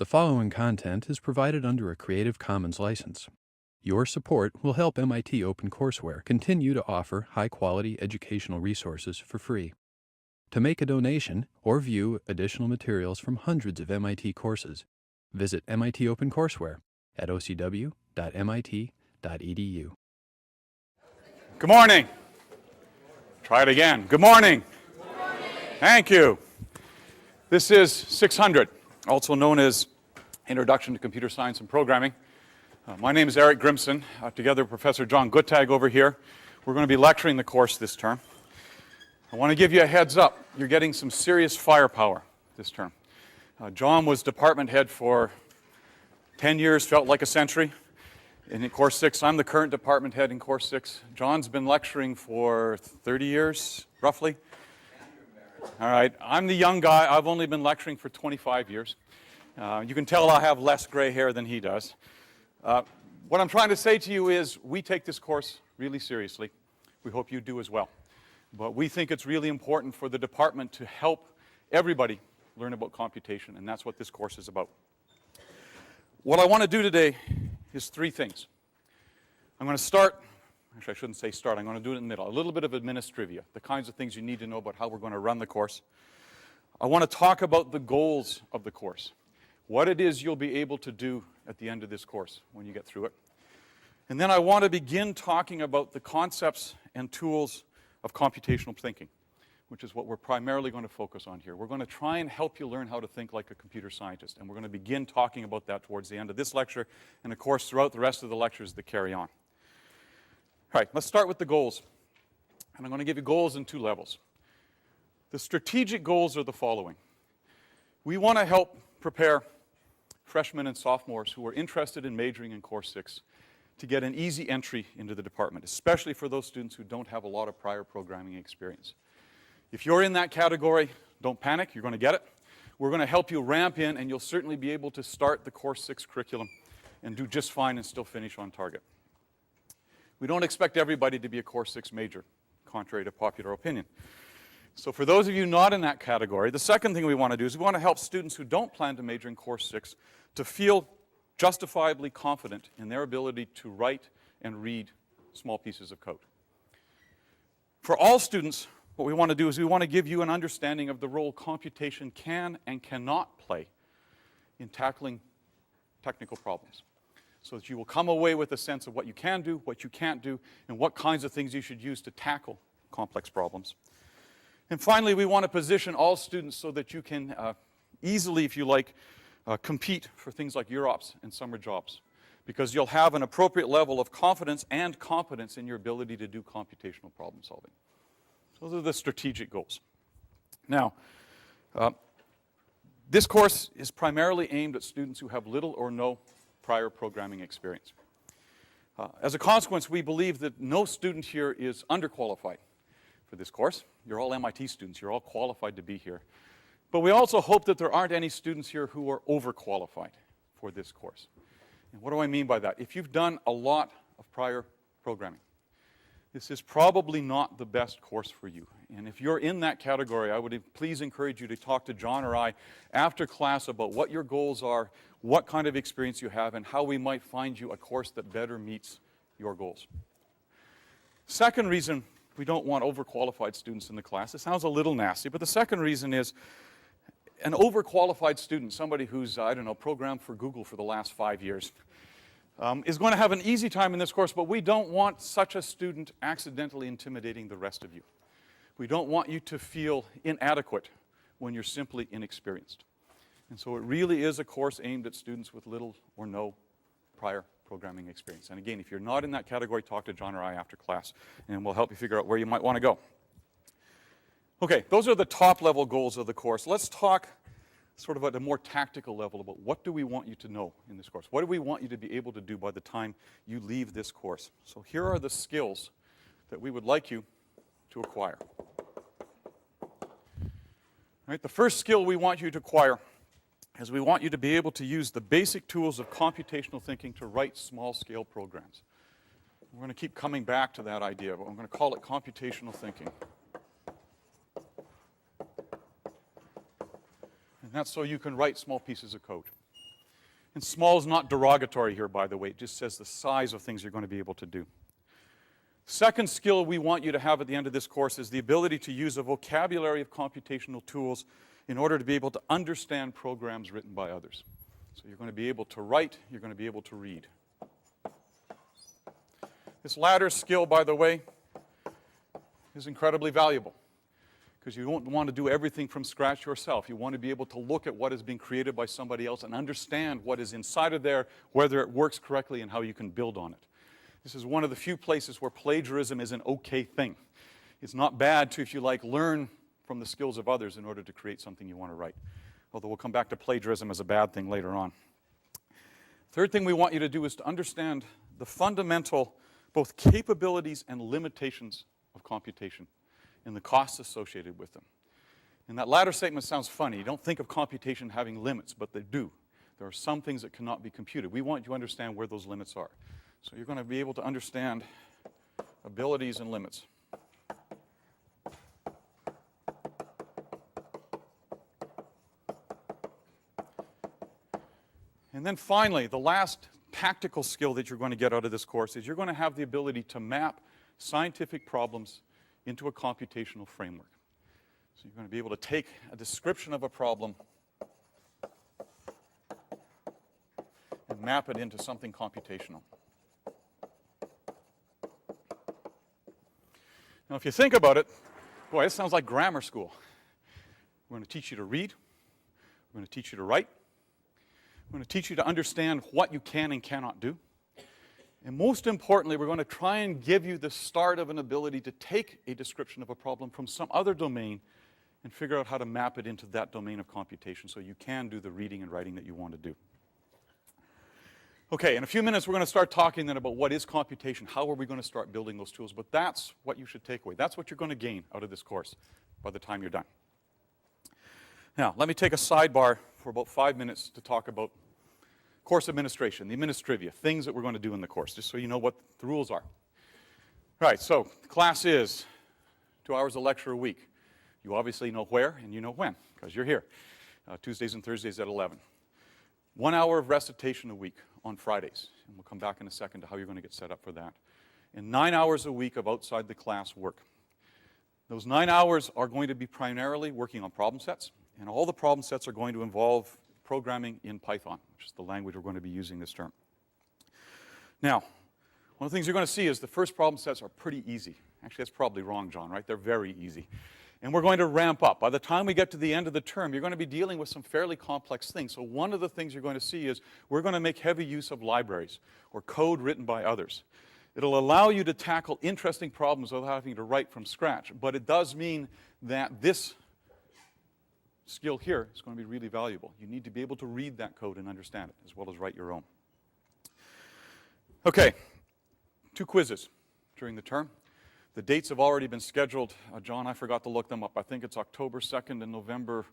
The following content is provided under a Creative Commons license. Your support will help MIT OpenCourseware continue to offer high-quality educational resources for free. To make a donation or view additional materials from hundreds of MIT courses, visit MIT OpenCourseware at ocw.mit.edu. Good morning. Try it again. Good morning. Good morning. Thank you. This is 600, also known as Introduction to Computer Science and Programming. My name is Eric Grimson. Together with Professor John Guttag over here, we're going to be lecturing the course this term. I want to give you a heads up. You're getting some serious firepower this term. John was department head for 10 years, felt like a century. In Course 6, I'm the current department head in Course 6. John's been lecturing for 30 years, roughly. All right, I'm the young guy. I've only been lecturing for 25 years. You can tell I have less gray hair than he does. What I'm trying to say to you is we take this course really seriously. We hope you do as well. But we think it's really important for the department to help everybody learn about computation, and that's what this course is about. What I want to do today is three things. I'm going to start, actually I shouldn't say start, I'm going to do it in the middle, a little bit of administrivia, the kinds of things you need to know about how we're going to run the course. I want to talk about the goals of the course, what it is you'll be able to do at the end of this course when you get through it. And then I want to begin talking about the concepts and tools of computational thinking, which is what we're primarily going to focus on here. We're going to try and help you learn how to think like a computer scientist, and we're going to begin talking about that towards the end of this lecture, and of course throughout the rest of the lectures that carry on. All right, let's start with the goals. And I'm going to give you goals in two levels. The strategic goals are the following. We want to help prepare freshmen and sophomores who are interested in majoring in Course 6 to get an easy entry into the department, especially for those students who don't have a lot of prior programming experience. If you're in that category, don't panic, you're going to get it. We're going to help you ramp in, and you'll certainly be able to start the Course 6 curriculum and do just fine and still finish on target. We don't expect everybody to be a Course 6 major, contrary to popular opinion. So for those of you not in that category, the second thing we want to do is we want to help students who don't plan to major in Course 6 to feel justifiably confident in their ability to write and read small pieces of code. For all students, what we want to do is we want to give you an understanding of the role computation can and cannot play in tackling technical problems, so that you will come away with a sense of what you can do, what you can't do, and what kinds of things you should use to tackle complex problems. And finally, we want to position all students so that you can easily, if you like, compete for things like UROPS and summer jobs, because you'll have an appropriate level of confidence and competence in your ability to do computational problem solving. So those are the strategic goals. Now, this course is primarily aimed at students who have little or no prior programming experience. As a consequence, we believe that no student here is underqualified for this course. You're all MIT students. You're all qualified to be here. But we also hope that there aren't any students here who are overqualified for this course. And what do I mean by that? If you've done a lot of prior programming, this is probably not the best course for you. And if you're in that category, I would please encourage you to talk to John or I after class about what your goals are, what kind of experience you have, and how we might find you a course that better meets your goals. Second reason we don't want overqualified students in the class. It sounds a little nasty, but the second reason is an overqualified student, somebody who's, I don't know, programmed for Google for the last 5 years, is going to have an easy time in this course, but we don't want such a student accidentally intimidating the rest of you. We don't want you to feel inadequate when you're simply inexperienced. And so it really is a course aimed at students with little or no prior programming experience. And again, if you're not in that category, talk to John or I after class, and we'll help you figure out where you might want to go. Okay, those are the top level goals of the course. Let's talk sort of at a more tactical level about what do we want you to know in this course? What do we want you to be able to do by the time you leave this course? So here are the skills that we would like you to acquire. All right, the first skill we want you to acquire is we want you to be able to use the basic tools of computational thinking to write small-scale programs. We're going to keep coming back to that idea, but I'm going to call it computational thinking. And that's so you can write small pieces of code. And small is not derogatory here, by the way. It just says the size of things you're going to be able to do. Second skill we want you to have at the end of this course is the ability to use a vocabulary of computational tools in order to be able to understand programs written by others. So you're going to be able to write, you're going to be able to read. This latter skill, by the way, is incredibly valuable because you don't want to do everything from scratch yourself. You want to be able to look at what is being created by somebody else and understand what is inside of there, whether it works correctly, and how you can build on it. This is one of the few places where plagiarism is an okay thing. It's not bad to, if you like, learn from the skills of others in order to create something you want to write. Although we'll come back to plagiarism as a bad thing later on. Third thing we want you to do is to understand the fundamental both capabilities and limitations of computation and the costs associated with them. And that latter statement sounds funny. You don't think of computation having limits, but they do. There are some things that cannot be computed. We want you to understand where those limits are. So you're going to be able to understand abilities and limits. And then finally, the last tactical skill that you're going to get out of this course is you're going to have the ability to map scientific problems into a computational framework. So you're going to be able to take a description of a problem and map it into something computational. Now, if you think about it, boy, this sounds like grammar school. We're going to teach you to read. We're going to teach you to write. We're going to teach you to understand what you can and cannot do. And most importantly, we're going to try and give you the start of an ability to take a description of a problem from some other domain and figure out how to map it into that domain of computation so you can do the reading and writing that you want to do. Okay, in a few minutes, we're going to start talking then about what is computation, how are we going to start building those tools, but that's what you should take away. That's what you're going to gain out of this course by the time you're done. Now, let me take a sidebar for about 5 minutes to talk about course administration, the administrivia, things that we're going to do in the course, just so you know what the rules are. All right, so the class is 2 hours of lecture a week. You obviously know where and you know when, because you're here. Tuesdays and Thursdays at 11. 1 hour of recitation a week on Fridays, and we'll come back in a second to how you're going to get set up for that. And 9 hours a week of outside the class work. Those 9 hours are going to be primarily working on problem sets, and all the problem sets are going to involve programming in Python, which is the language we're going to be using this term. Now, one of the things you're going to see is the first problem sets are pretty easy. Actually, that's probably wrong, John, right? They're very easy. And we're going to ramp up. By the time we get to the end of the term, you're going to be dealing with some fairly complex things. So one of the things you're going to see is we're going to make heavy use of libraries or code written by others. It'll allow you to tackle interesting problems without having to write from scratch. But it does mean that this skill here is going to be really valuable. You need to be able to read that code and understand it, as well as write your own. Okay, 2 quizzes during the term. The dates have already been scheduled. John, I forgot to look them up. I think it's October 2nd and November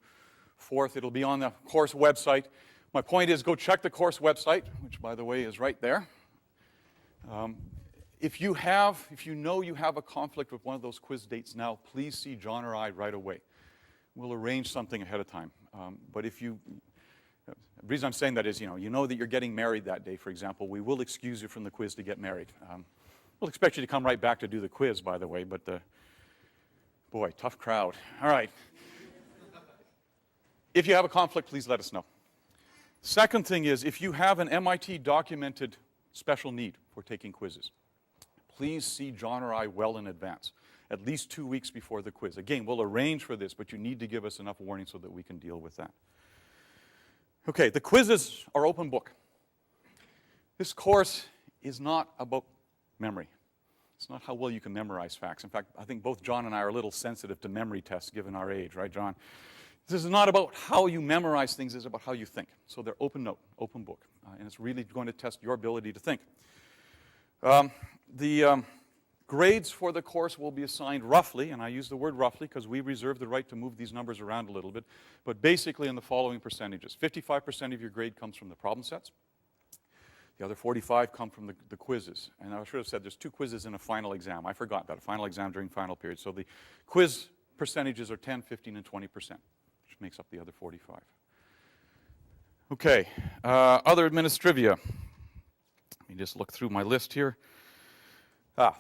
4th. It'll be on the course website. My point is, go check the course website, which, by the way, is right there. If you know you have a conflict with one of those quiz dates now, please see John or I right away. We'll arrange something ahead of time. But if the reason I'm saying that is, you know that you're getting married that day, for example, we will excuse you from the quiz to get married. We'll expect you to come right back to do the quiz, by the way, but boy, tough crowd. All right. If you have a conflict, please let us know. Second thing is, if you have an MIT documented special need for taking quizzes, please see John or I well in advance, at least 2 weeks before the quiz. Again, we'll arrange for this, but you need to give us enough warning so that we can deal with that. Okay, the quizzes are open book. This course is not about memory. It's not how well you can memorize facts. In fact, I think both John and I are a little sensitive to memory tests given our age, right, John? This is not about how you memorize things, it's about how you think. So they're open note, open book, and it's really going to test your ability to think. The grades for the course will be assigned roughly, and I use the word roughly because we reserve the right to move these numbers around a little bit, but basically in the following percentages. 55% of your grade comes from the problem sets. The other 45 come from the quizzes. And I should have said there's 2 quizzes in a final exam. I forgot that, a final exam during final period. So the quiz percentages are 10, 15, and 20%, which makes up the other 45. Okay, other administrivia. Let me just look through my list here.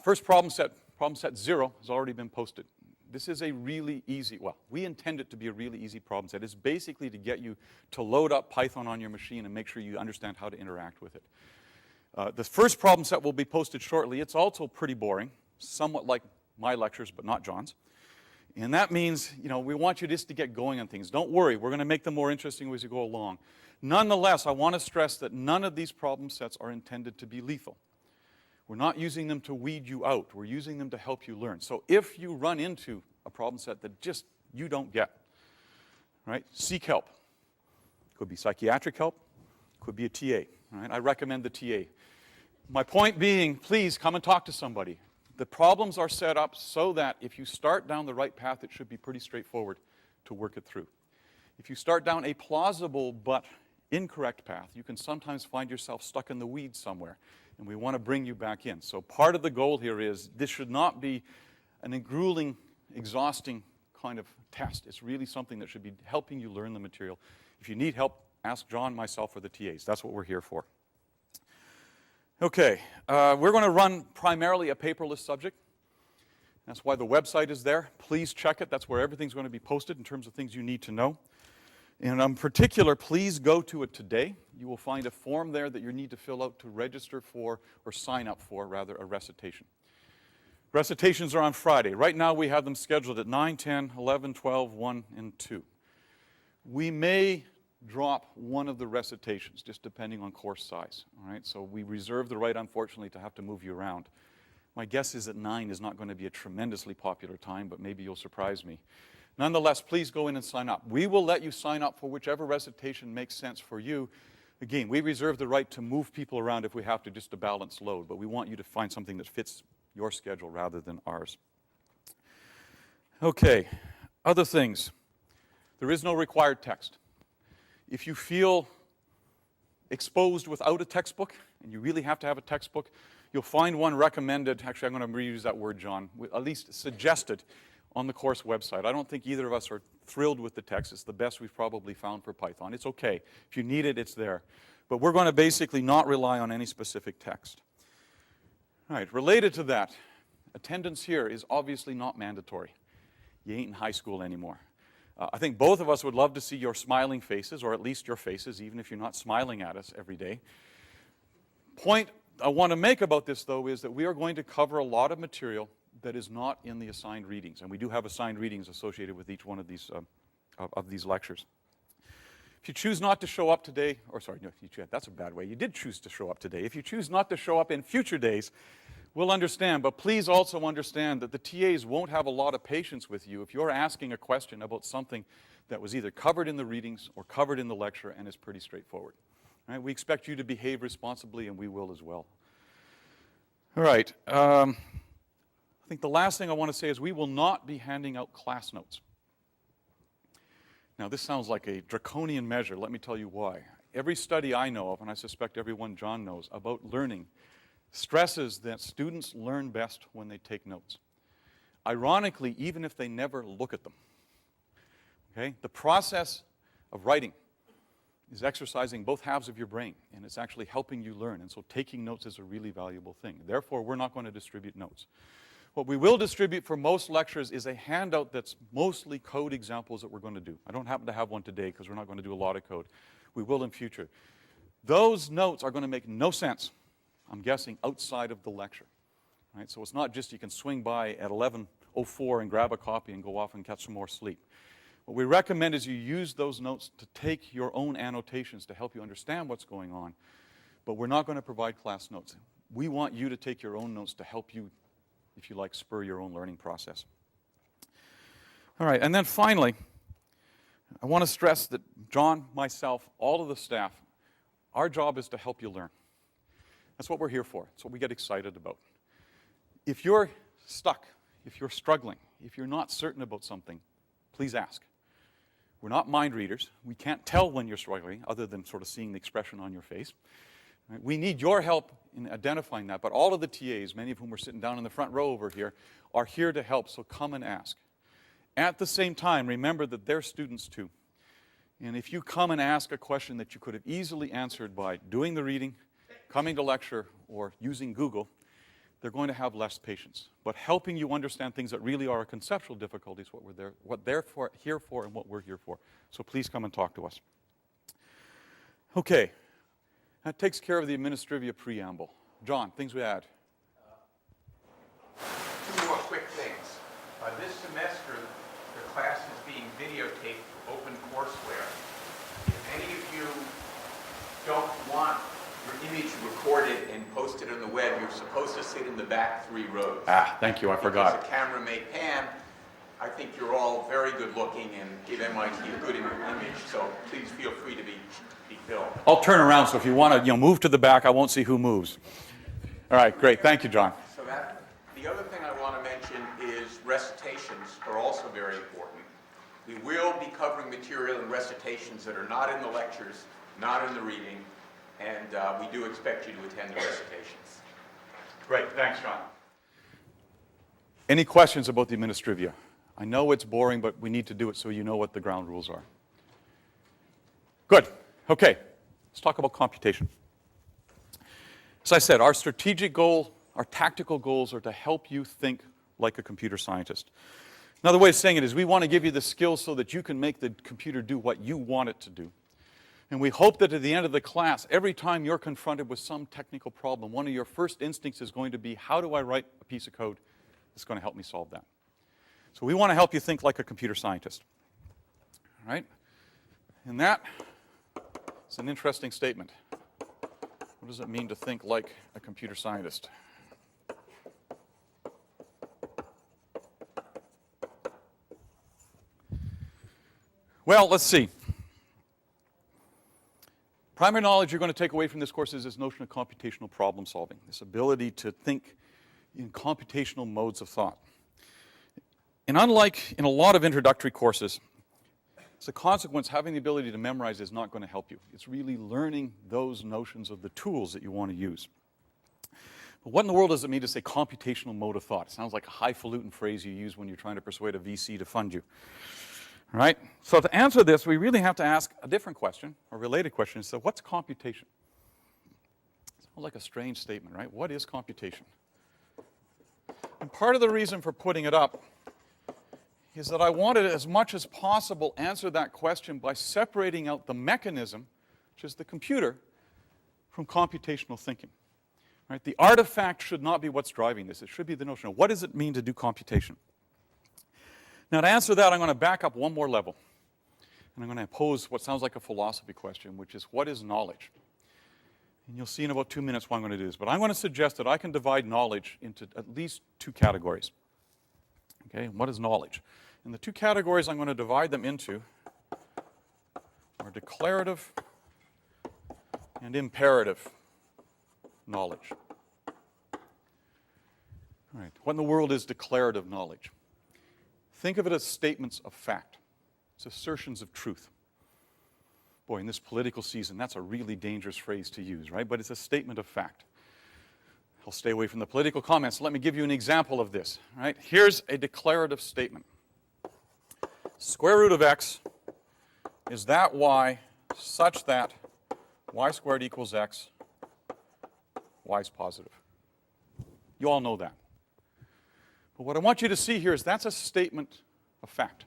First problem set 0 has already been posted. This is a really easy, well, we intend it to be a really easy problem set. It's basically to get you to load up Python on your machine and make sure you understand how to interact with it. The first problem set will be posted shortly. It's also pretty boring, somewhat like my lectures, but not John's. And that means, we want you just to get going on things. Don't worry, we're going to make them more interesting as you go along. Nonetheless, I want to stress that none of these problem sets are intended to be lethal. We're not using them to weed you out. We're using them to help you learn. So if you run into a problem set that just you don't get, right, seek help. Could be psychiatric help, could be a TA. Right? I recommend the TA. My point being, please come and talk to somebody. The problems are set up so that if you start down the right path, it should be pretty straightforward to work it through. If you start down a plausible but incorrect path, you can sometimes find yourself stuck in the weeds somewhere, and we want to bring you back in. So part of the goal here is this should not be an grueling, exhausting kind of test. It's really something that should be helping you learn the material. If you need help, ask John, myself, or the TAs. That's what we're here for. Okay, we're going to run primarily a paperless subject. That's why the website is there. Please check it. That's where everything's going to be posted in terms of things you need to know. And in particular, please go to it today. You will find a form there that you need to fill out to register for, or sign up for, rather, a recitation. Recitations are on Friday. Right now we have them scheduled at 9, 10, 11, 12, 1, and 2. We may drop one of the recitations, just depending on course size. All right? So we reserve the right, unfortunately, to have to move you around. My guess is that 9 is not going to be a tremendously popular time, but maybe you'll surprise me. Nonetheless, please go in and sign up. We will let you sign up for whichever recitation makes sense for you. Again, we reserve the right to move people around if we have to, just to balance load, but we want you to find something that fits your schedule rather than ours. Okay, other things. There is no required text. If you feel exposed without a textbook, and you really have to have a textbook, you'll find one recommended. Actually, I'm going to reuse that word, John, at least suggested on the course website. I don't think either of us are thrilled with the text. It's the best we've probably found for Python. It's okay. If you need it, it's there. But we're going to basically not rely on any specific text. All right, related to that, attendance here is obviously not mandatory. You ain't in high school anymore. I think both of us would love to see your smiling faces, or at least your faces, even if you're not smiling at us every day. Point I want to make about this, though, is that we are going to cover a lot of material that is not in the assigned readings, and we do have assigned readings associated with each one of these lectures. If you choose not to show up today, or sorry, no, that's a bad way. You did choose to show up today. If you choose not to show up in future days, we'll understand, but please also understand that the TAs won't have a lot of patience with you if you're asking a question about something that was either covered in the readings or covered in the lecture and is pretty straightforward. All right, we expect you to behave responsibly, and we will as well. All right. I think the last thing I want to say is we will not be handing out class notes. Now, this sounds like a draconian measure. Let me tell you why. Every study I know of, and I suspect everyone John knows, about learning stresses that students learn best when they take notes. Ironically, even if they never look at them. Okay? The process of writing is exercising both halves of your brain, and it's actually helping you learn. And so taking notes is a really valuable thing. Therefore, we're not going to distribute notes. What we will distribute for most lectures is a handout that's mostly code examples that we're going to do. I don't happen to have one today because we're not going to do a lot of code. We will in future. Those notes are going to make no sense, I'm guessing, outside of the lecture. Right? So it's not just you can swing by at 11:04 and grab a copy and go off and catch some more sleep. What we recommend is you use those notes to take your own annotations to help you understand what's going on, but we're not going to provide class notes. We want you to take your own notes to help you, if you like, spur your own learning process. All right, and then finally, I want to stress that John, myself, all of the staff, our job is to help you learn. That's what we're here for. That's what we get excited about. If you're stuck, if you're struggling, if you're not certain about something, please ask. We're not mind readers. We can't tell when you're struggling other than sort of seeing the expression on your face. Right? We need your help in identifying that, but all of the TAs, many of whom are sitting down in the front row over here, are here to help, so come and ask. At the same time, remember that they're students too. And if you come and ask a question that you could have easily answered by doing the reading, coming to lecture, or using Google, they're going to have less patience. But helping you understand things that really are a conceptual difficulty is what they're here for and what we're here for. So please come and talk to us. Okay. That takes care of the administrivia preamble. John, things we add? Two more quick things. This semester, the class is being videotaped for OpenCourseWare. If any of you don't want your image recorded and posted on the web, you're supposed to sit in the back 3 rows. Thank you, I forgot. Because the camera may pan. I think you're all very good looking and give MIT a good image, so please feel free to be filmed. I'll turn around, so if you want to move to the back, I won't see who moves. All right, great. Thank you, John. So the other thing I want to mention is recitations are also very important. We will be covering material and recitations that are not in the lectures, not in the reading, and we do expect you to attend the recitations. Great, thanks, John. Any questions about the administrivia? I know it's boring, but we need to do it so you know what the ground rules are. Good. Okay, let's talk about computation. As I said, our strategic goal, our tactical goals are to help you think like a computer scientist. Another way of saying it is we want to give you the skills so that you can make the computer do what you want it to do. And we hope that at the end of the class, every time you're confronted with some technical problem, one of your first instincts is going to be, how do I write a piece of code that's going to help me solve that? So we want to help you think like a computer scientist. All right? And that is an interesting statement. What does it mean to think like a computer scientist? Well, let's see. Primary knowledge you're going to take away from this course is this notion of computational problem solving, this ability to think in computational modes of thought. And unlike in a lot of introductory courses, as a consequence, having the ability to memorize is not going to help you. It's really learning those notions of the tools that you want to use. But what in the world does it mean to say computational mode of thought? It sounds like a highfalutin phrase you use when you're trying to persuade a VC to fund you. All right? So to answer this, we really have to ask a different question, or related question. So what's computation? Sounds like a strange statement, right? What is computation? And part of the reason for putting it up is that I wanted to, as much as possible, answer that question by separating out the mechanism, which is the computer, from computational thinking. Right? The artifact should not be what's driving this. It should be the notion of what does it mean to do computation. Now, to answer that, I'm going to back up one more level. And I'm going to pose what sounds like a philosophy question, which is, what is knowledge? And you'll see in about 2 minutes why I'm going to do this. But I'm going to suggest that I can divide knowledge into at least 2 categories. Okay, what is knowledge? And the 2 categories I'm going to divide them into are declarative and imperative knowledge. All right, what in the world is declarative knowledge? Think of it as statements of fact. It's assertions of truth. Boy, in this political season, that's a really dangerous phrase to use, right? But it's a statement of fact. I'll stay away from the political comments. Let me give you an example of this. Right? Here's a declarative statement. Square root of x is that y such that y squared equals x, y is positive. You all know that. But what I want you to see here is that's a statement of fact.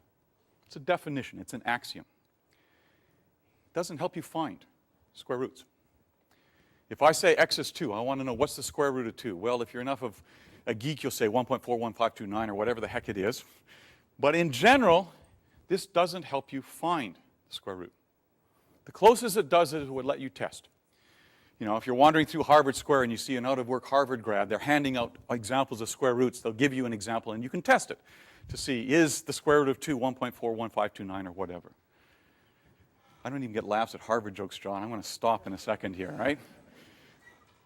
It's a definition. It's an axiom. It doesn't help you find square roots. If I say x is 2, I want to know what's the square root of 2. Well, if you're enough of a geek, you'll say 1.41529 or whatever the heck it is. But in general, this doesn't help you find the square root. The closest it does is it would let you test. You know, if you're wandering through Harvard Square and you see an out-of-work Harvard grad, they're handing out examples of square roots. They'll give you an example, and you can test it to see, is the square root of 2 1.41529 or whatever. I don't even get laughs at Harvard jokes, John. I'm going to stop in a second here, right?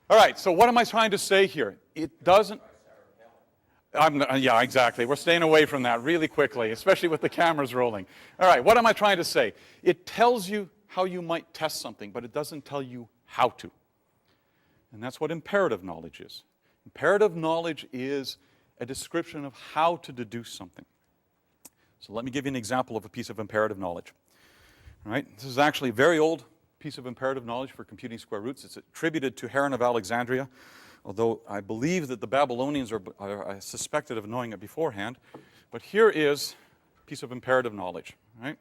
All right, so what am I trying to say here? It doesn't... yeah, exactly. We're staying away from that really quickly, especially with the cameras rolling. All right, what am I trying to say? It tells you how you might test something, but it doesn't tell you how to. And that's what imperative knowledge is. Imperative knowledge is a description of how to deduce something. So let me give you an example of a piece of imperative knowledge. Right? This is actually a very old piece of imperative knowledge for computing square roots. It's attributed to Heron of Alexandria, although I believe that the Babylonians are suspected of knowing it beforehand. But here is a piece of imperative knowledge. Right?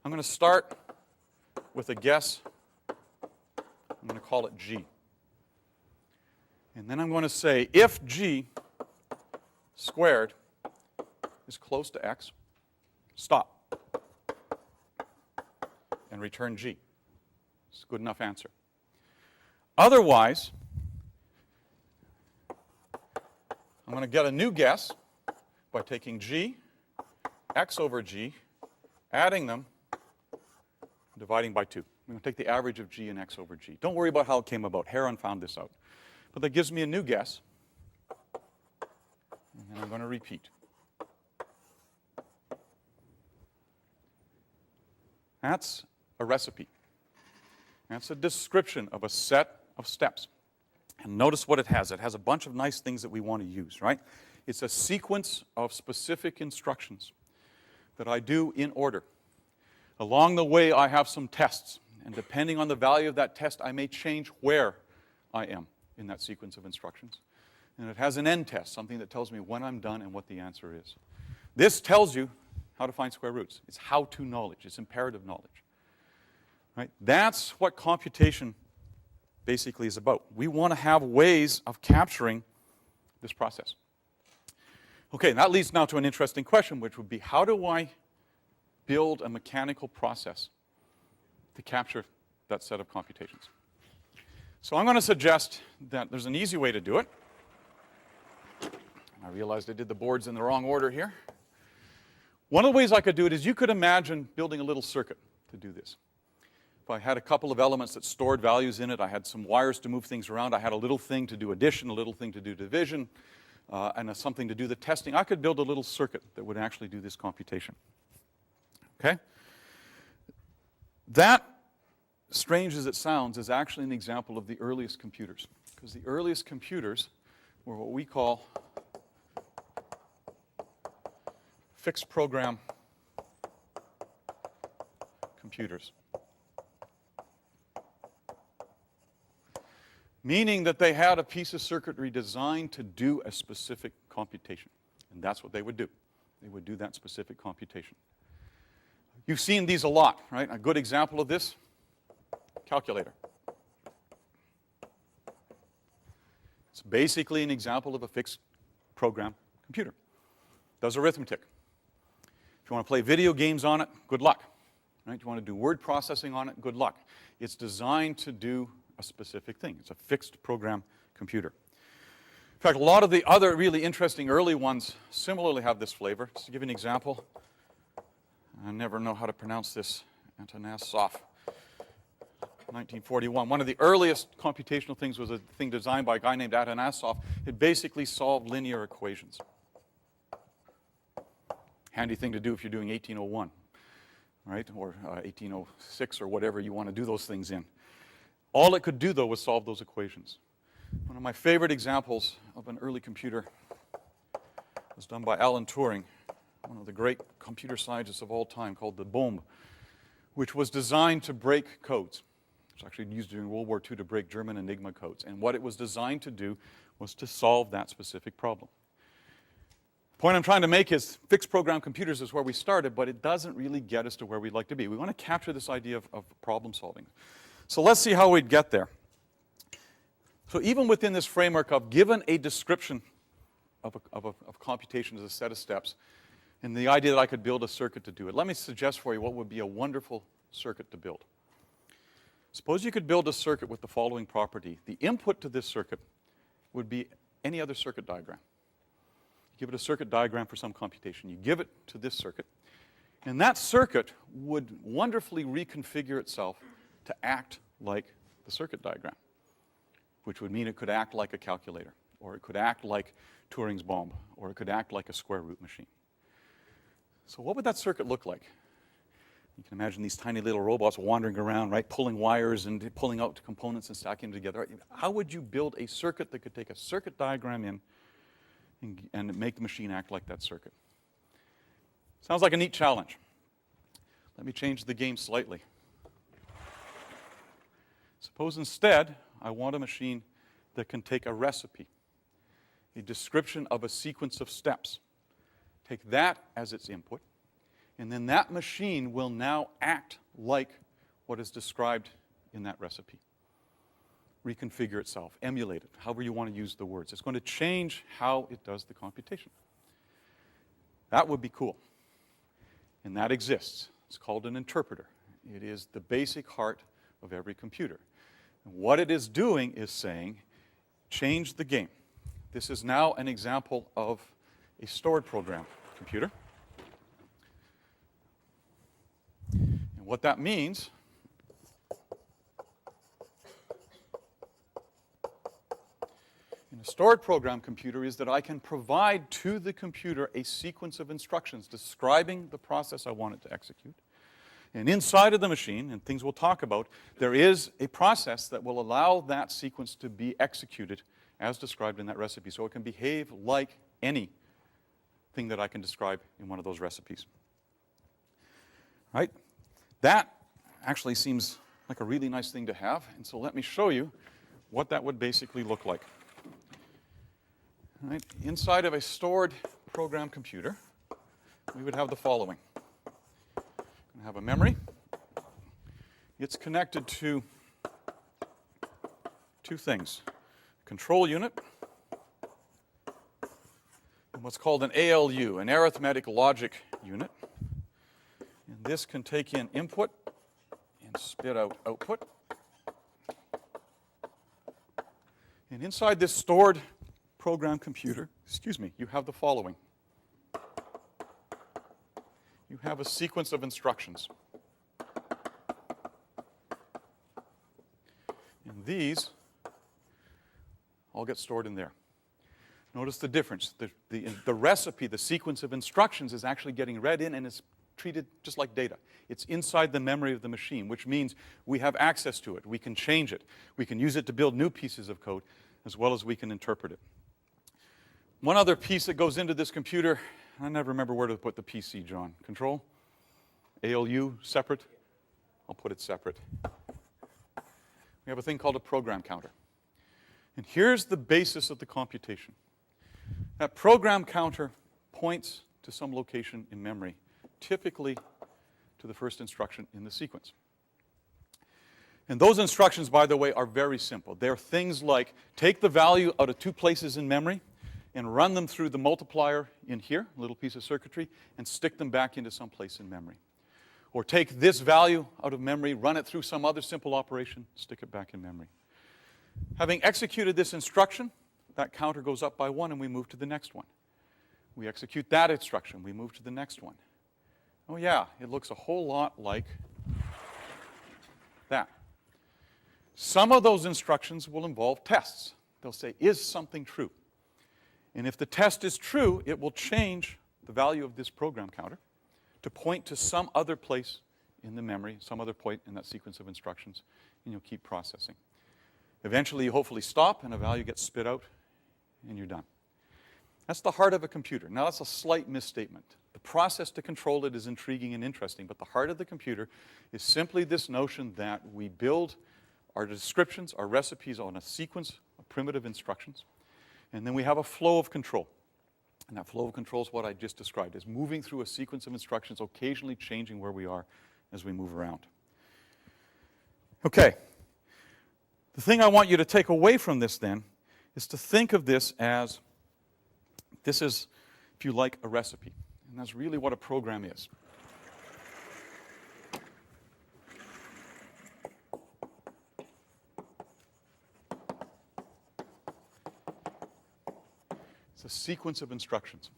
I'm going to start with a guess. I'm going to call it G. And then I'm going to say if G squared is close to X, stop. And return G. It's a good enough answer. Otherwise, I'm going to get a new guess by taking G, X over G, adding them, dividing by 2. I'm going to take the average of G and X over G. Don't worry about how it came about. Heron found this out. But that gives me a new guess. And then I'm going to repeat. That's a recipe. That's a description of a set of steps. And notice what it has. It has a bunch of nice things that we want to use, right? It's a sequence of specific instructions that I do in order. Along the way, I have some tests. And depending on the value of that test, I may change where I am in that sequence of instructions. And it has an end test, something that tells me when I'm done and what the answer is. This tells you how to find square roots. It's how-to knowledge. It's imperative knowledge. Right? That's what computation basically is about. We want to have ways of capturing this process. Okay, and that leads now to an interesting question, which would be, how do I build a mechanical process to capture that set of computations? So I'm going to suggest that there's an easy way to do it. I realized I did the boards in the wrong order here. One of the ways I could do it is you could imagine building a little circuit to do this. If I had a couple of elements that stored values in it, I had some wires to move things around, I had a little thing to do addition, a little thing to do division, and something to do the testing, I could build a little circuit that would actually do this computation. Okay? That, strange as it sounds, is actually an example of the earliest computers. Because the earliest computers were what we call fixed program computers. Meaning that they had a piece of circuitry designed to do a specific computation. And that's what they would do. They would do that specific computation. You've seen these a lot, right? A good example of this, calculator. It's basically an example of a fixed program computer. Does arithmetic. If you want to play video games on it, good luck. Right? If you want to do word processing on it, good luck. It's designed to do a specific thing. It's a fixed program computer. In fact, a lot of the other really interesting early ones similarly have this flavor. Just to give you an example, I never know how to pronounce this, Atanasoff, 1941. One of the earliest computational things was a thing designed by a guy named Atanasoff. It basically solved linear equations. Handy thing to do if you're doing 1801, right, or 1806 or whatever you want to do those things in. All it could do, though, was solve those equations. One of my favorite examples of an early computer was done by Alan Turing, one of the great computer scientists of all time, called the Bombe, which was designed to break codes. It was actually used during World War II to break German Enigma codes. And what it was designed to do was to solve that specific problem. The point I'm trying to make is fixed program computers is where we started, but it doesn't really get us to where we'd like to be. We want to capture this idea of problem solving. So let's see how we'd get there. So even within this framework of given a description of computation as a set of steps, and the idea that I could build a circuit to do it, let me suggest for you what would be a wonderful circuit to build. Suppose you could build a circuit with the following property. The input to this circuit would be any other circuit diagram. Give it a circuit diagram for some computation. You give it to this circuit, and that circuit would wonderfully reconfigure itself to act like the circuit diagram, which would mean it could act like a calculator, or it could act like Turing's bomb, or it could act like a square root machine. So what would that circuit look like? You can imagine these tiny little robots wandering around, right, pulling wires and pulling out components and stacking them together. How would you build a circuit that could take a circuit diagram in and make the machine act like that circuit? Sounds like a neat challenge. Let me change the game slightly. Suppose instead I want a machine that can take a recipe, a description of a sequence of steps, take that as its input, and then that machine will now act like what is described in that recipe. Reconfigure itself, emulate it, however you want to use the words. It's going to change how it does the computation. That would be cool. And that exists. It's called an interpreter. It is the basic heart of every computer. And what it is doing is saying, change the game. This is now an example of a stored program computer. And what that means in a stored program computer is that I can provide to the computer a sequence of instructions describing the process I want it to execute. And inside of the machine, and things we'll talk about, there is a process that will allow that sequence to be executed as described in that recipe. So it can behave like anything that I can describe in one of those recipes. Right? That actually seems like a really nice thing to have. And so let me show you what that would basically look like. Right? Inside of a stored program computer, we would have the following. We have a memory. It's connected to two things, a control unit and what's called an ALU, an arithmetic logic unit. And this can take in input and spit out output. And inside this stored program computer, you have the following. You have a sequence of instructions. And these all get stored in there. Notice the difference. The recipe, the sequence of instructions is actually getting read in and is treated just like data. It's inside the memory of the machine, which means we have access to it. We can change it. We can use it to build new pieces of code, as well as we can interpret it. One other piece that goes into this computer, I never remember where to put the PC, John. Control? ALU, separate? I'll put it separate. We have a thing called a program counter. And here's the basis of the computation. That program counter points to some location in memory, typically to the first instruction in the sequence. And those instructions, by the way, are very simple. They're things like take the value out of two places in memory and run them through the multiplier in here, a little piece of circuitry, and stick them back into some place in memory. Or take this value out of memory, run it through some other simple operation, stick it back in memory. Having executed this instruction, that counter goes up by 1 and we move to the next one. We execute that instruction, we move to the next one. Oh yeah, it looks a whole lot like that. Some of those instructions will involve tests. They'll say, is something true? And if the test is true, it will change the value of this program counter to point to some other place in the memory, some other point in that sequence of instructions, and you'll keep processing. Eventually, you hopefully stop, and a value gets spit out, and you're done. That's the heart of a computer. Now, that's a slight misstatement. The process to control it is intriguing and interesting, but the heart of the computer is simply this notion that we build our descriptions, our recipes on a sequence of primitive instructions, and then we have a flow of control. And that flow of control is what I just described, as moving through a sequence of instructions, occasionally changing where we are as we move around. Okay. The thing I want you to take away from this, then, is to think of this as, this is, if you like, a recipe. And that's really what a program is. It's a sequence of instructions.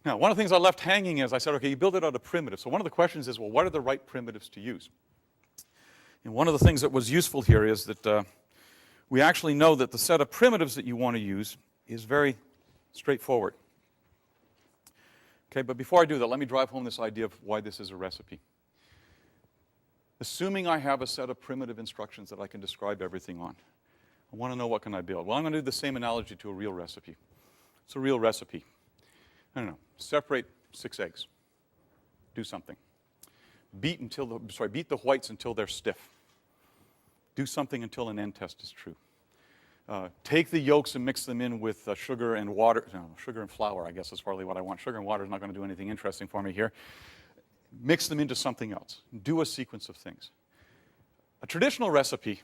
Now, one of the things I left hanging is I said, okay, you build it out of primitives. So one of the questions is, well, what are the right primitives to use? And one of the things that was useful here is that we actually know that the set of primitives that you want to use is very straightforward. Okay, but before I do that, let me drive home this idea of why this is a recipe. Assuming I have a set of primitive instructions that I can describe everything on, I want to know what can I build. Well, I'm going to do the same analogy to a real recipe. It's a real recipe. I don't know, separate 6 eggs. Do something. beat the whites until they're stiff. Do something until an end test is true. Take the yolks and mix them in with sugar and water. No, sugar and flour, I guess, is probably what I want. Sugar and water is not going to do anything interesting for me here. Mix them into something else. Do a sequence of things. A traditional recipe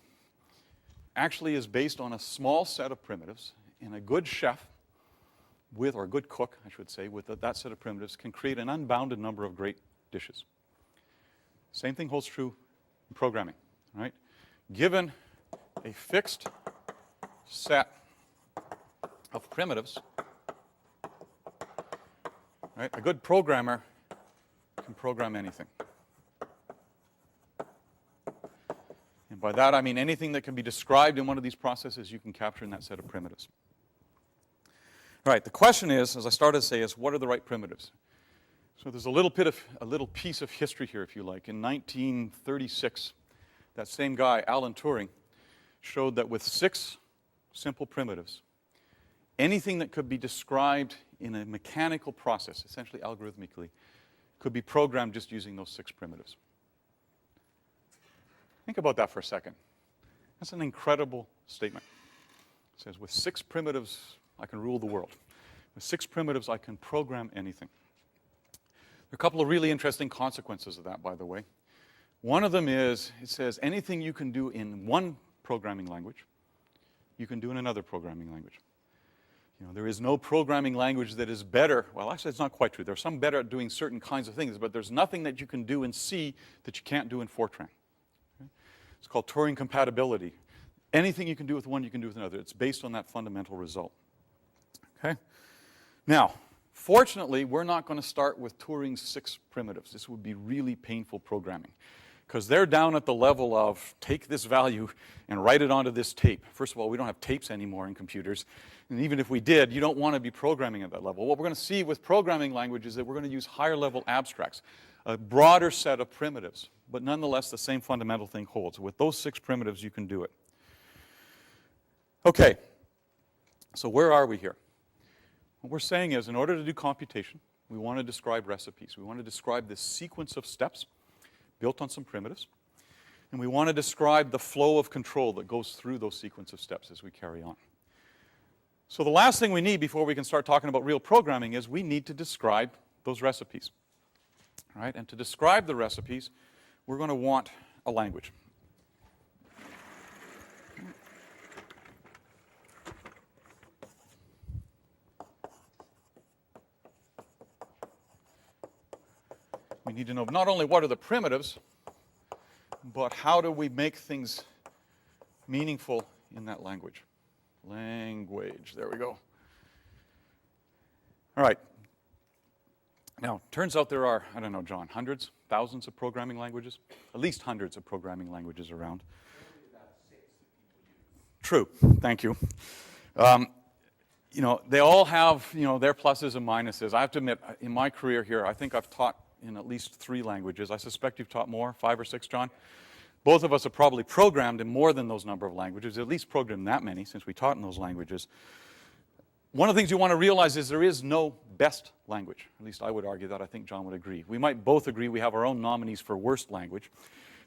actually is based on a small set of primitives, and a good chef or a good cook, I should say, with that set of primitives can create an unbounded number of great dishes. Same thing holds true in programming, right? Given a fixed set of primitives, right, a good programmer can program anything. And by that I mean anything that can be described in one of these processes you can capture in that set of primitives. All right, the question is, as I started to say, is what are the right primitives? So there's a little piece of history here, if you like. In 1936, that same guy, Alan Turing, showed that with 6 simple primitives, anything that could be described in a mechanical process, essentially algorithmically, could be programmed just using those 6 primitives. Think about that for a second. That's an incredible statement. It says, with 6 primitives, I can rule the world. With 6 primitives, I can program anything. There are a couple of really interesting consequences of that, by the way. One of them is, it says, anything you can do in one programming language, you can do in another programming language. You know, there is no programming language that is better. Well, actually, it's not quite true. There are some better at doing certain kinds of things, but there's nothing that you can do in C that you can't do in Fortran. Okay? It's called Turing compatibility. Anything you can do with one, you can do with another. It's based on that fundamental result. Okay? Now, fortunately, we're not going to start with Turing's 6 primitives. This would be really painful programming, because they're down at the level of take this value and write it onto this tape. First of all, we don't have tapes anymore in computers. And even if we did, you don't want to be programming at that level. What we're going to see with programming languages is that we're going to use higher level abstracts, a broader set of primitives. But nonetheless, the same fundamental thing holds. With those 6 primitives, you can do it. Okay, so where are we here? What we're saying is, in order to do computation, we want to describe recipes. We want to describe this sequence of steps built on some primitives. And we want to describe the flow of control that goes through those sequence of steps as we carry on. So the last thing we need before we can start talking about real programming is we need to describe those recipes. All right? And to describe the recipes, we're going to want a language. We need to know not only what are the primitives, but how do we make things meaningful in that language. Language, there we go. All right. Now, turns out there are, I don't know, John, hundreds, thousands of programming languages? At least hundreds of programming languages around. True, thank you. You know, they all have, you know, their pluses and minuses. I have to admit, in my career here, I think I've taught in at least 3 languages. I suspect you've taught more, 5 or 6, John? Both of us have probably programmed in more than those number of languages, at least programmed that many since we taught in those languages. One of the things you want to realize is there is no best language. At least I would argue that. I think John would agree. We might both agree we have our own nominees for worst language.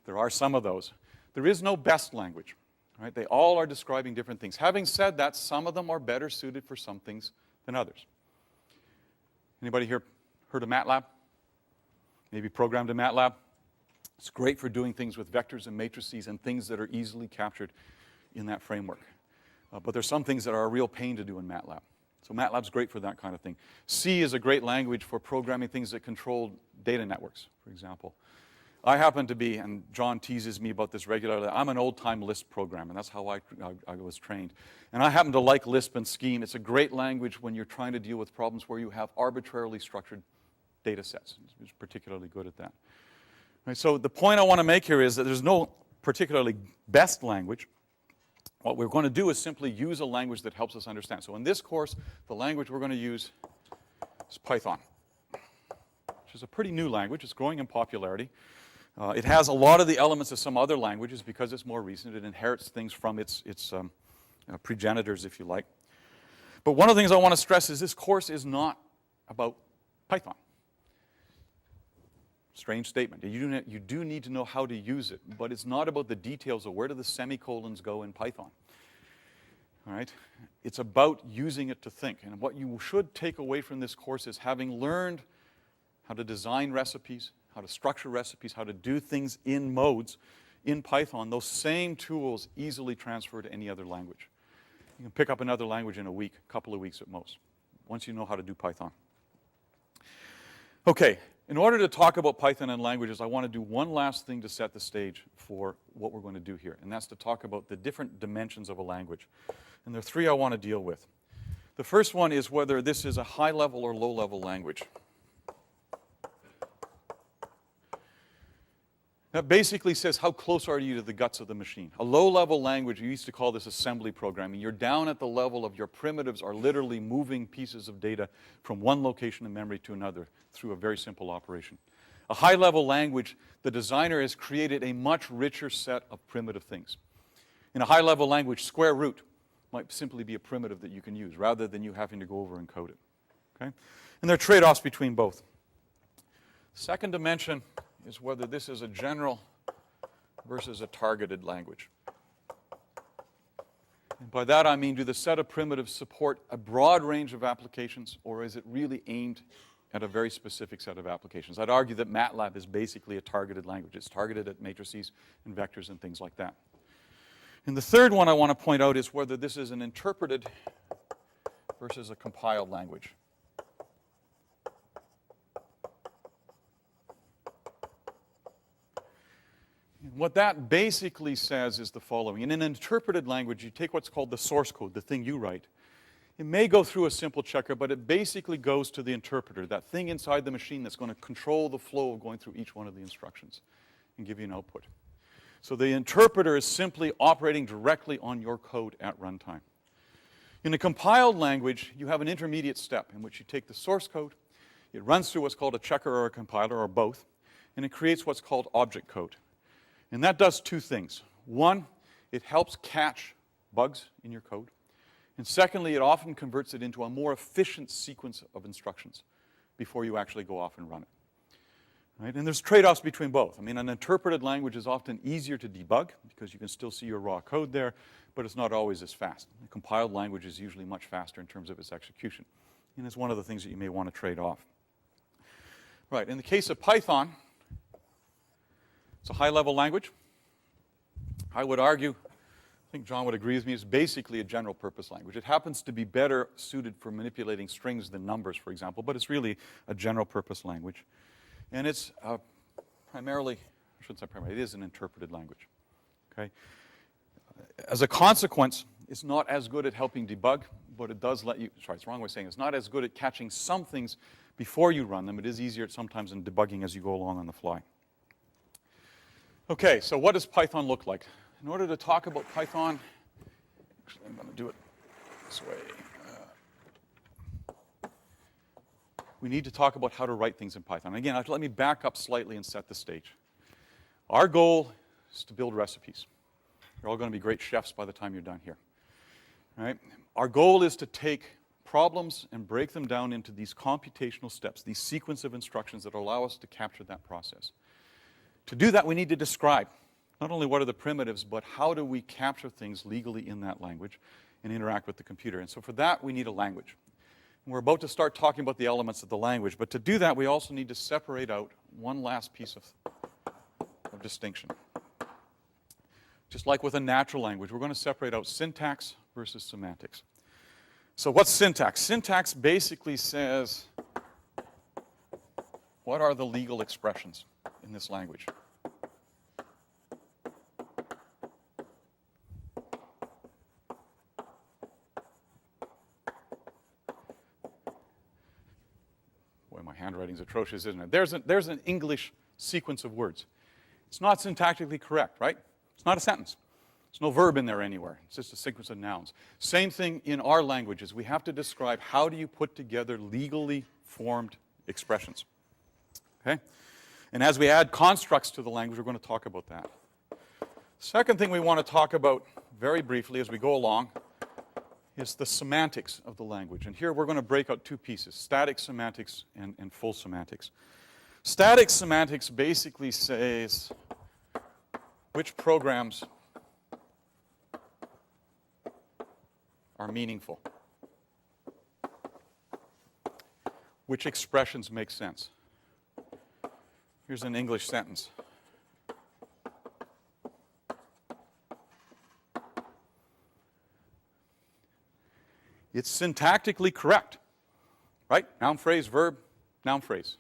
There are some of those. There is no best language. Right? They all are describing different things. Having said that, some of them are better suited for some things than others. Anybody here heard of MATLAB? Maybe programmed in MATLAB? It's great for doing things with vectors and matrices and things that are easily captured in that framework. But there's some things that are a real pain to do in MATLAB. So MATLAB's great for that kind of thing. C is a great language for programming things that control data networks, for example. I happen to be, and John teases me about this regularly, I'm an old-time Lisp programmer, and that's how I was trained. And I happen to like Lisp and Scheme. It's a great language when you're trying to deal with problems where you have arbitrarily structured data sets. It's particularly good at that. Right, so the point I want to make here is that there's no particularly best language. What we're going to do is simply use a language that helps us understand. So in this course, the language we're going to use is Python, which is a pretty new language. It's growing in popularity. It has a lot of the elements of some other languages because it's more recent. It inherits things from its progenitors, if you like. But one of the things I want to stress is this course is not about Python. Strange statement. You do need to know how to use it, but it's not about the details of where do the semicolons go in Python. All right? It's about using it to think. And what you should take away from this course is having learned how to design recipes, how to structure recipes, how to do things in modes in Python, those same tools easily transfer to any other language. You can pick up another language in a week, a couple of weeks at most, once you know how to do Python. Okay, in order to talk about Python and languages, I want to do one last thing to set the stage for what we're going to do here, and that's to talk about the different dimensions of a language. And there are three I want to deal with. The first one is whether this is a high-level or low-level language. That basically says how close are you to the guts of the machine. A low-level language, you used to call this assembly programming. You're down at the level of your primitives are literally moving pieces of data from one location in memory to another through a very simple operation. A high-level language, the designer has created a much richer set of primitive things. In a high-level language, square root might simply be a primitive that you can use rather than you having to go over and code it. Okay? And there are trade-offs between both. Second dimension is whether this is a general versus a targeted language. And by that I mean, do the set of primitives support a broad range of applications, or is it really aimed at a very specific set of applications? I'd argue that MATLAB is basically a targeted language. It's targeted at matrices and vectors and things like that. And the third one I want to point out is whether this is an interpreted versus a compiled language. What that basically says is the following. In an interpreted language, you take what's called the source code, the thing you write. It may go through a simple checker, but it basically goes to the interpreter, that thing inside the machine that's going to control the flow of going through each one of the instructions and give you an output. So the interpreter is simply operating directly on your code at runtime. In a compiled language, you have an intermediate step in which you take the source code, it runs through what's called a checker or a compiler or both, and it creates what's called object code. And that does two things. One, it helps catch bugs in your code. And secondly, it often converts it into a more efficient sequence of instructions before you actually go off and run it. Right? And there's trade-offs between both. I mean, an interpreted language is often easier to debug because you can still see your raw code there, but it's not always as fast. A compiled language is usually much faster in terms of its execution. And it's one of the things that you may want to trade off. Right, in the case of Python, it's a high-level language. I would argue, I think John would agree with me, it's basically a general-purpose language. It happens to be better suited for manipulating strings than numbers, for example, but it's really a general-purpose language. And it's primarily, I shouldn't say primarily, it is an interpreted language. Okay? As a consequence, it's not as good at helping debug, but it does let you, sorry, it's the wrong way of saying it. It's not as good at catching some things before you run them. It is easier sometimes in debugging as you go along on the fly. Okay, so what does Python look like? In order to talk about Python, actually I'm going to do it this way. We need to talk about how to write things in Python. Again, let me back up slightly and set the stage. Our goal is to build recipes. You're all going to be great chefs by the time you're done here. All right? Our goal is to take problems and break them down into these computational steps, these sequence of instructions that allow us to capture that process. To do that, we need to describe not only what are the primitives, but how do we capture things legally in that language and interact with the computer. And so for that, we need a language. And we're about to start talking about the elements of the language, but to do that, we also need to separate out one last piece of distinction. Just like with a natural language, we're going to separate out syntax versus semantics. So what's syntax? Syntax basically says, what are the legal expressions in this language? Boy, my handwriting's atrocious, isn't it? There's an English sequence of words. It's not syntactically correct, right? It's not a sentence. There's no verb in there anywhere. It's just a sequence of nouns. Same thing in our languages. We have to describe how do you put together legally formed expressions. Okay? And as we add constructs to the language, we're going to talk about that. Second thing we want to talk about very briefly as we go along is the semantics of the language. And here we're going to break out two pieces, static semantics and full semantics. Static semantics basically says which programs are meaningful, which expressions make sense. Here's an English sentence. It's syntactically correct, right? Noun phrase, verb, noun phrase.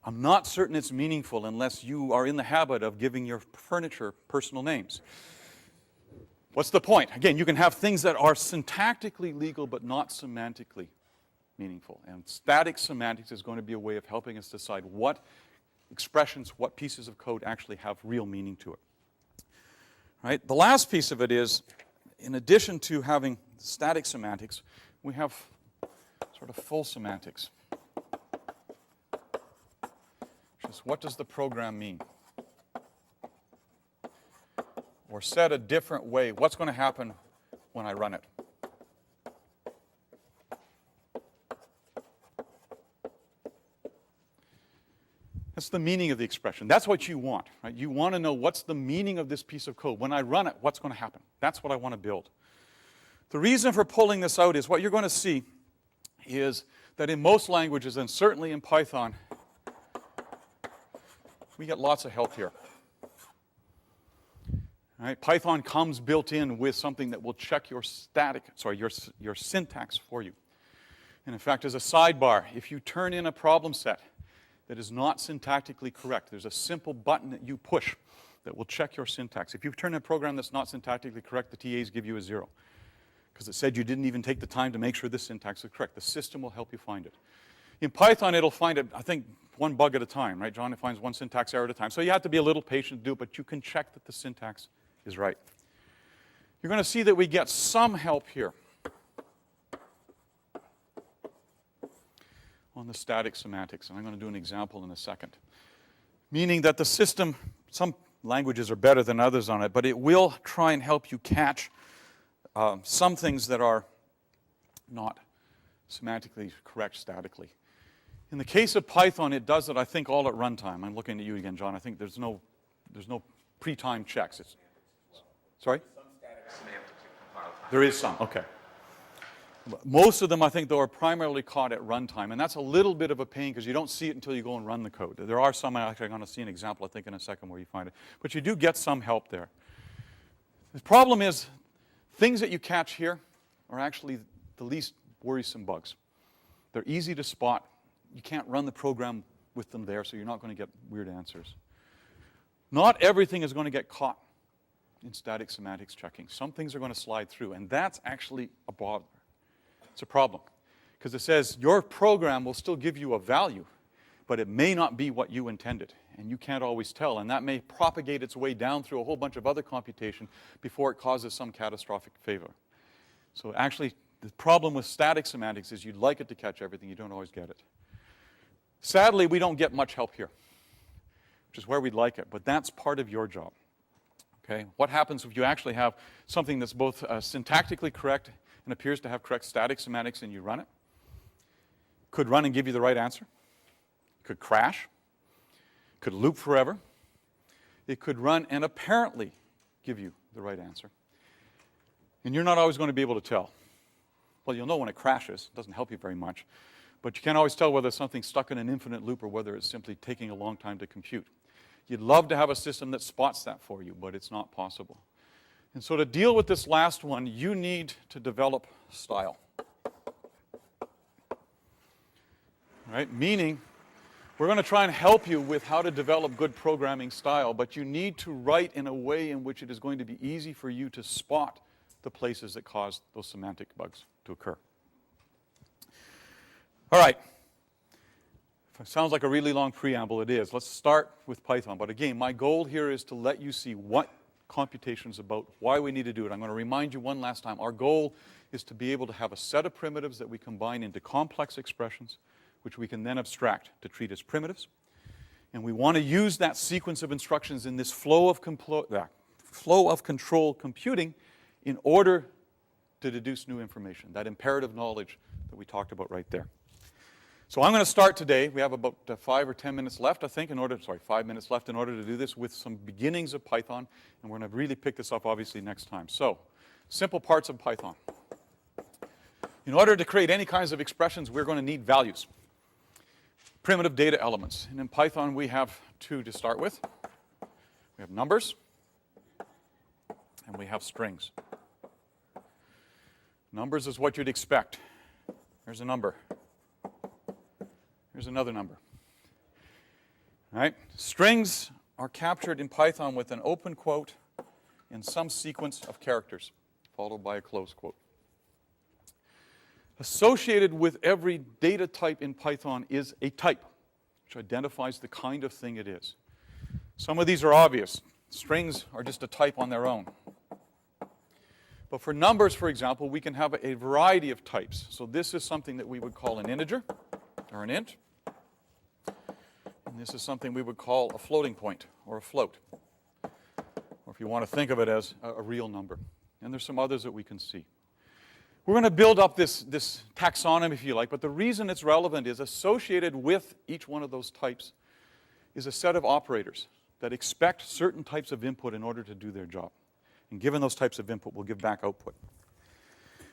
I'm not certain it's meaningful unless you are in the habit of giving your furniture personal names. What's the point? Again, you can have things that are syntactically legal but not semantically meaningful. And static semantics is going to be a way of helping us decide what expressions, what pieces of code actually have real meaning to it. Right? The last piece of it is, in addition to having static semantics, we have sort of full semantics. Just what does the program mean? Or said a different way, what's going to happen when I run it? That's the meaning of the expression. That's what you want, right? You want to know what's the meaning of this piece of code. When I run it, what's going to happen? That's what I want to build. The reason for pulling this out is what you're going to see is that in most languages, and certainly in Python, we get lots of help here. All right? Python comes built in with something that will check your your syntax for you. And in fact, as a sidebar, if you turn in a problem set that is not syntactically correct, there's a simple button that you push that will check your syntax. If you turn in a program that's not syntactically correct, the TAs give you a 0 because it said you didn't even take the time to make sure this syntax is correct. The system will help you find it. In Python, it'll find it, I think, one bug at a time, right? John, it finds one syntax error at a time. So you have to be a little patient to do it, but you can check that the syntax is right. You're going to see that we get some help here on the static semantics, and I'm going to do an example in a second. Meaning that the system, some languages are better than others on it, but it will try and help you catch some things that are not semantically correct statically. In the case of Python, it does it, I think, all at runtime. I'm looking at you again, John. I think there's no pre-timed checks. Sorry? Some static semantics at compile time. There is some, okay. Most of them, I think, though, are primarily caught at runtime, and that's a little bit of a pain because you don't see it until you go and run the code. There are some, I'm going to see an example, I think, in a second where you find it. But you do get some help there. The problem is, things that you catch here are actually the least worrisome bugs. They're easy to spot. You can't run the program with them there, so you're not going to get weird answers. Not everything is going to get caught in static semantics checking. Some things are going to slide through, and that's actually a bother. It's a problem, because it says your program will still give you a value, but it may not be what you intended, and you can't always tell, and that may propagate its way down through a whole bunch of other computation before it causes some catastrophic failure. So actually, the problem with static semantics is you'd like it to catch everything, you don't always get it. Sadly, we don't get much help here, which is where we'd like it, but that's part of your job. Okay? What happens if you actually have something that's both syntactically correct and appears to have correct static semantics and you run it? Could run and give you the right answer. Could crash. Could loop forever. It could run and apparently give you the right answer. And you're not always going to be able to tell. Well, you'll know when it crashes. It doesn't help you very much. But you can't always tell whether something's stuck in an infinite loop or whether it's simply taking a long time to compute. You'd love to have a system that spots that for you, but it's not possible. And so to deal with this last one, you need to develop style. Right? Meaning, we're going to try and help you with how to develop good programming style, but you need to write in a way in which it is going to be easy for you to spot the places that cause those semantic bugs to occur. All right. If it sounds like a really long preamble, it is. Let's start with Python. But again, my goal here is to let you see what computation is about, why we need to do it. I'm going to remind you one last time. Our goal is to be able to have a set of primitives that we combine into complex expressions, which we can then abstract to treat as primitives. And we want to use that sequence of instructions in this flow of control computing in order to deduce new information, that imperative knowledge that we talked about right there. So I'm going to start today. We have about 5 or 10 minutes left, I think, 5 minutes left in order to do this with some beginnings of Python. And we're going to really pick this up, obviously, next time. So, simple parts of Python. In order to create any kinds of expressions, we're going to need values. Primitive data elements. And in Python, we have two to start with. We have numbers, and we have strings. Numbers is what you'd expect. There's a number. Here's another number. All right? Strings are captured in Python with an open quote and some sequence of characters, followed by a close quote. Associated with every data type in Python is a type, which identifies the kind of thing it is. Some of these are obvious. Strings are just a type on their own. But for numbers, for example, we can have a variety of types. So this is something that we would call an integer, or an int. And this is something we would call a floating point, or a float. Or if you want to think of it as a real number. And there's some others that we can see. We're going to build up this taxonomy, if you like, but the reason it's relevant is associated with each one of those types is a set of operators that expect certain types of input in order to do their job. And given those types of input, we'll give back output.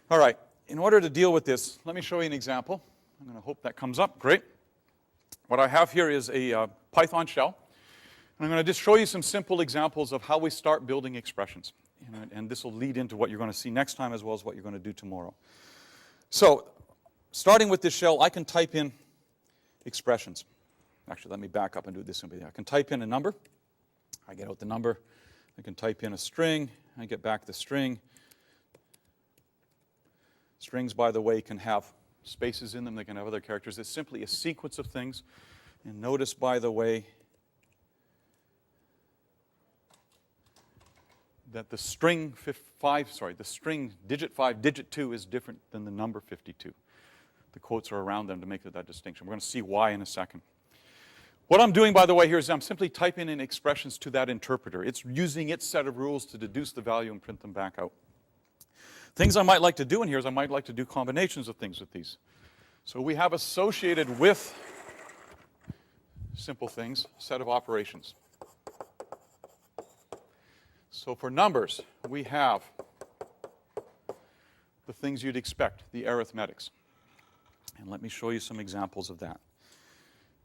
All right, in order to deal with this, let me show you an example. I'm going to hope that comes up. Great. What I have here is a Python shell. And I'm going to just show you some simple examples of how we start building expressions. And this will lead into what you're going to see next time as well as what you're going to do tomorrow. So, starting with this shell, I can type in expressions. Actually, let me back up and do this simply. I can type in a number. I get out the number. I can type in a string. I get back the string. Strings, by the way, can have spaces in them. They can have other characters. It's simply a sequence of things. And notice, by the way, that the string digit 5, digit 2 is different than the number 52. The quotes are around them to make that distinction. We're going to see why in a second. What I'm doing, by the way, here is I'm simply typing in expressions to that interpreter. It's using its set of rules to deduce the value and print them back out. Things I might like to do in here is I might like to do combinations of things with these. So we have associated with simple things, a set of operations. So for numbers, we have the things you'd expect, the arithmetics. And let me show you some examples of that.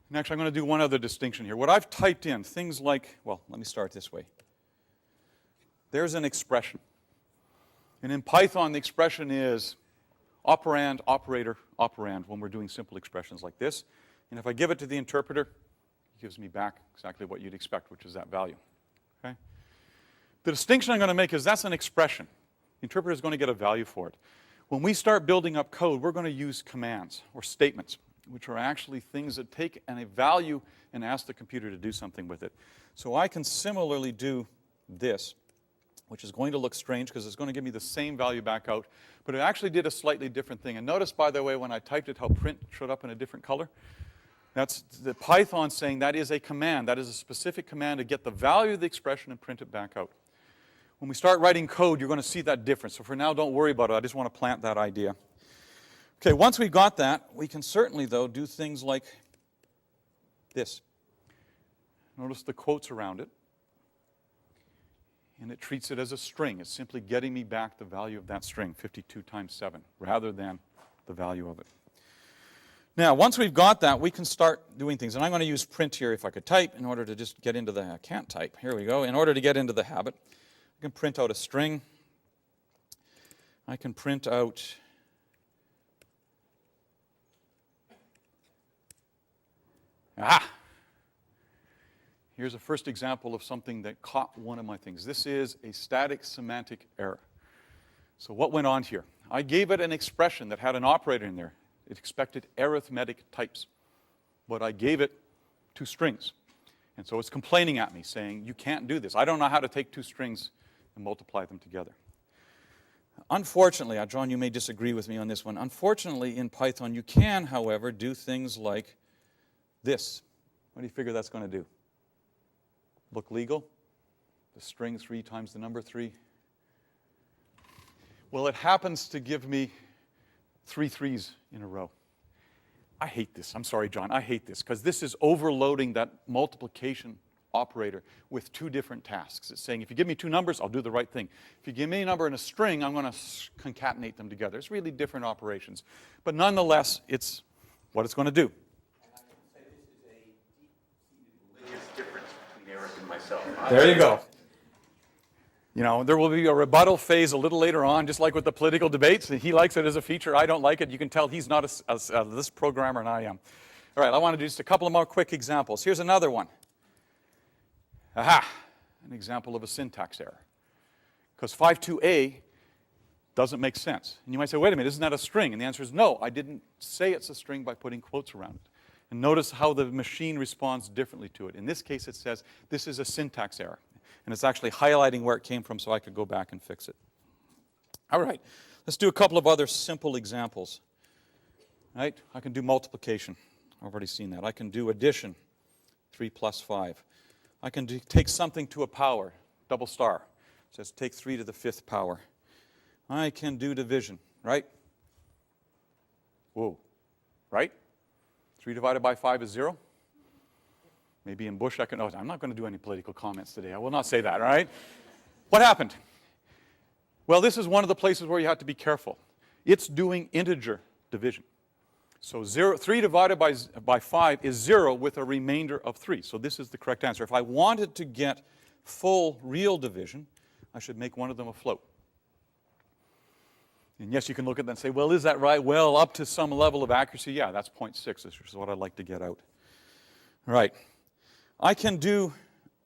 And actually, I'm going to do one other distinction here. What I've typed in, things like, well, let me start this way. There's an expression. And in Python, the expression is operand, operator, operand when we're doing simple expressions like this. And if I give it to the interpreter, it gives me back exactly what you'd expect, which is that value. Okay? The distinction I'm going to make is that's an expression. The interpreter is going to get a value for it. When we start building up code, we're going to use commands or statements, which are actually things that take a value and ask the computer to do something with it. So I can similarly do this, which is going to look strange because it's going to give me the same value back out, but it actually did a slightly different thing. And notice, by the way, when I typed it, how print showed up in a different color. That's the Python saying that is a command. That is a specific command to get the value of the expression and print it back out. When we start writing code, you're going to see that difference. So for now, don't worry about it. I just want to plant that idea. Okay, once we've got that, we can certainly, though, do things like this. Notice the quotes around it. And it treats it as a string. It's simply getting me back the value of that string, 52 times 7, rather than the value of it. Now, once we've got that, we can start doing things. And I'm going to use print here if I could type in order to just get into the, I can't type. Here we go. In order to get into the habit, I can print out a string. I can print out here's a first example of something that caught one of my things. This is a static semantic error. So what went on here? I gave it an expression that had an operator in there. It expected arithmetic types. But I gave it 2 strings. And so it's complaining at me, saying, you can't do this. I don't know how to take 2 strings and multiply them together. Unfortunately, John, you may disagree with me on this one. Unfortunately, in Python, you can, however, do things like this. What do you figure that's going to do? Look legal? The string 3 times the number 3. Well, it happens to give me 3 3s in a row. I hate this. I'm sorry, John. I hate this because this is overloading that multiplication operator with two different tasks. It's saying if you give me two numbers, I'll do the right thing. If you give me a number and a string, I'm going to concatenate them together. It's really different operations. But nonetheless, it's what it's going to do. And I can say this is a deep-seated religious difference between Eric and myself. There you go. You know, there will be a rebuttal phase a little later on, just like with the political debates. He likes it as a feature. I don't like it. You can tell he's not this programmer and I am. All right, I want to do just a couple of more quick examples. Here's another one. Aha, an example of a syntax error. Because 52A doesn't make sense. And you might say, wait a minute, isn't that a string? And the answer is no, I didn't say it's a string by putting quotes around it. And notice how the machine responds differently to it. In this case, it says this is a syntax error. And it's actually highlighting where it came from so I could go back and fix it. All right, let's do a couple of other simple examples. Right? I can do multiplication. I've already seen that. I can do addition, 3 plus 5. I can take something to a power, double star. It says take 3 to the 5th power. I can do division, right? Whoa, right? 3 divided by 5 is 0. Maybe in Bush I can, oh, I'm not going to do any political comments today. I will not say that, all right? What happened? Well, this is one of the places where you have to be careful. It's doing integer division. So 3 divided by 5 is 0 with a remainder of 3. So this is the correct answer. If I wanted to get full real division, I should make one of them a float. And yes, you can look at that and say, well, is that right? Well, up to some level of accuracy, yeah, that's 0.6, which is what I'd like to get out. All right. I can do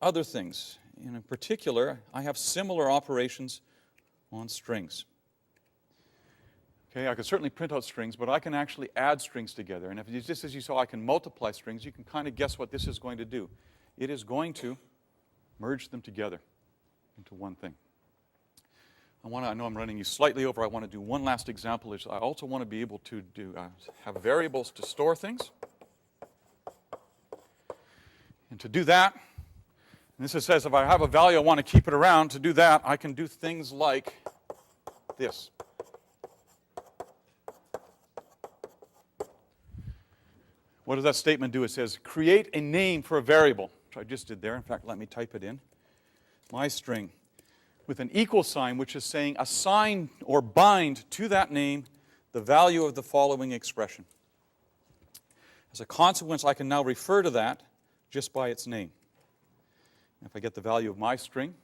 other things. In particular, I have similar operations on strings. Okay, I can certainly print out strings, but I can actually add strings together. And if you, just as you saw, I can multiply strings, you can kind of guess what this is going to do. It is going to merge them together into one thing. I know I'm running you slightly over. I want to do one last example. I also want to be able to have variables to store things. And to do that, and this says if I have a value, I want to keep it around. To do that, I can do things like this. What does that statement do? It says, create a name for a variable, which I just did there. In fact, let me type it in. My string with an equal sign, which is saying assign or bind to that name the value of the following expression. As a consequence, I can now refer to that just by its name. And if I get the value of my string,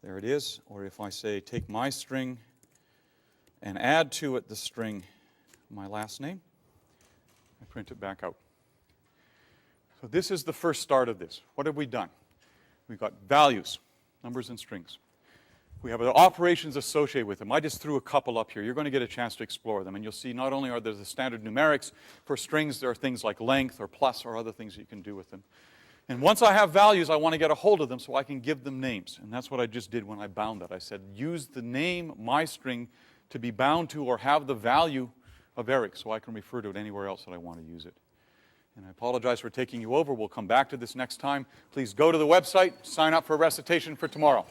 there it is. Or if I say take my string and add to it the string my last name, I print it back out. So this is the first start of this. What have we done? We've got values, numbers and strings. We have the operations associated with them. I just threw a couple up here. You're going to get a chance to explore them. And you'll see not only are there the standard numerics, for strings there are things like length or plus or other things that you can do with them. And once I have values, I want to get a hold of them so I can give them names. And that's what I just did when I bound that. I said use the name my string to be bound to or have the value of Eric so I can refer to it anywhere else that I want to use it. And I apologize for taking you over. We'll come back to this next time. Please go to the website, sign up for a recitation for tomorrow.